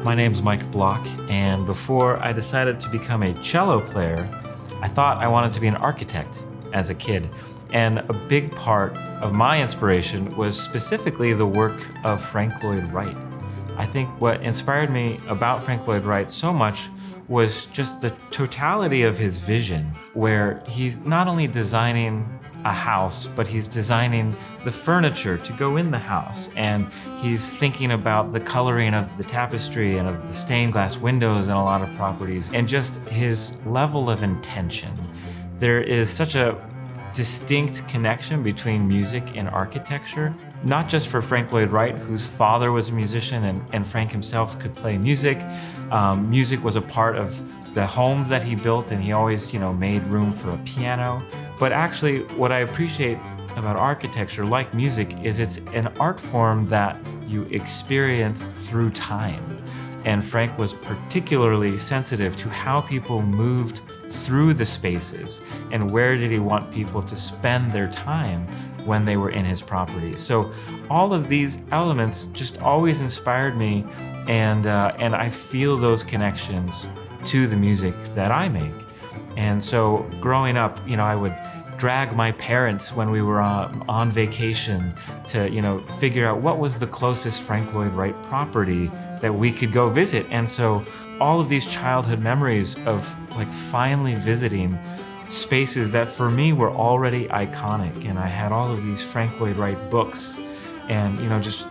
My name's Mike Block, and before I decided to become a cello player, I thought I wanted to be an architect as a kid. And a big part of my inspiration was specifically the work of Frank Lloyd Wright. I think what inspired me about Frank Lloyd Wright so much was just the totality of his vision, where he's not only designing a house, but he's designing the furniture to go in the house. And he's thinking about the coloring of the tapestry and of the stained glass windows in a lot of properties, and just his level of intention. There is such a distinct connection between music and architecture, not just for Frank Lloyd Wright, whose father was a musician and Frank himself could play music. Music was a part of the homes that he built, and he always, made room for a piano. But actually, what I appreciate about architecture, like music, is it's an art form that you experience through time. And Frank was particularly sensitive to how people moved through the spaces and where did he want people to spend their time when they were in his property. So all of these elements just always inspired me, and I feel those connections to the music that I make. And so growing up, I would drag my parents when we were on vacation to, figure out what was the closest Frank Lloyd Wright property that we could go visit. And so all of these childhood memories of finally visiting spaces that for me were already iconic. And I had all of these Frank Lloyd Wright books and, just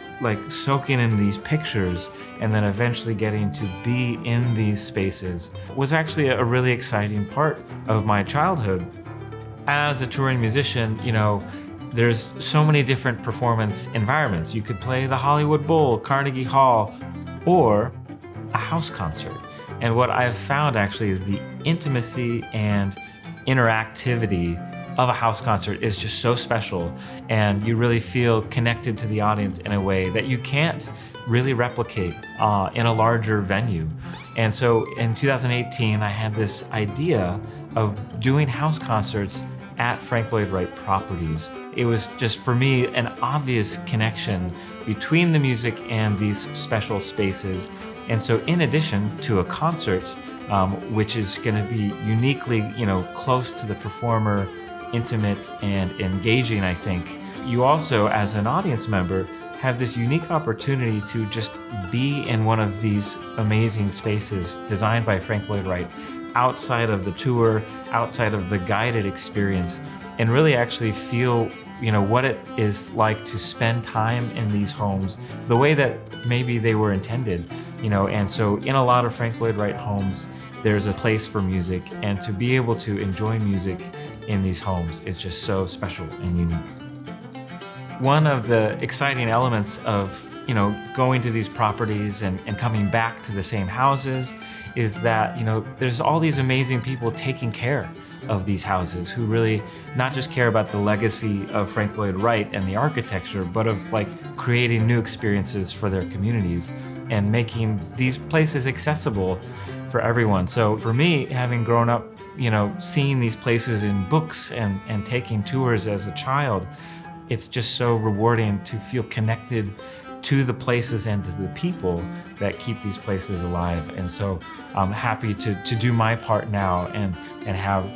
soaking in these pictures and then eventually getting to be in these spaces was actually a really exciting part of my childhood. As a touring musician, there's so many different performance environments. You could play the Hollywood Bowl, Carnegie Hall, or a house concert. And what I've found actually is the intimacy and interactivity of a house concert is just so special, and you really feel connected to the audience in a way that you can't really replicate in a larger venue. And so in 2018, I had this idea of doing house concerts at Frank Lloyd Wright properties. It was just, for me, an obvious connection between the music and these special spaces. And so in addition to a concert, which is going to be uniquely, close to the performer, intimate and engaging, I think, you also, as an audience member, have this unique opportunity to just be in one of these amazing spaces designed by Frank Lloyd Wright, outside of the tour, outside of the guided experience, and really actually feel, what it is like to spend time in these homes the way that maybe they were intended, And so in a lot of Frank Lloyd Wright homes, there's a place for music, and to be able to enjoy music in these homes is just so special and unique. One of the exciting elements of going to these properties and coming back to the same houses is that, there's all these amazing people taking care of these houses who really not just care about the legacy of Frank Lloyd Wright and the architecture, but of creating new experiences for their communities and making these places accessible for everyone. So for me, having grown up, seeing these places in books and taking tours as a child, it's just so rewarding to feel connected to the places and to the people that keep these places alive. And so I'm happy to do my part now and have,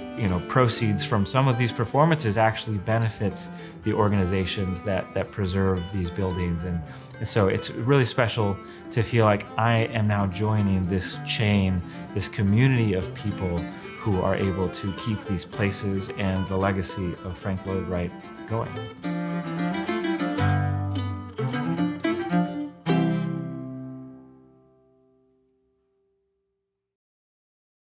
proceeds from some of these performances actually benefit the organizations that preserve these buildings. And so it's really special to feel like I am now joining this chain, this community of people who are able to keep these places and the legacy of Frank Lloyd Wright going.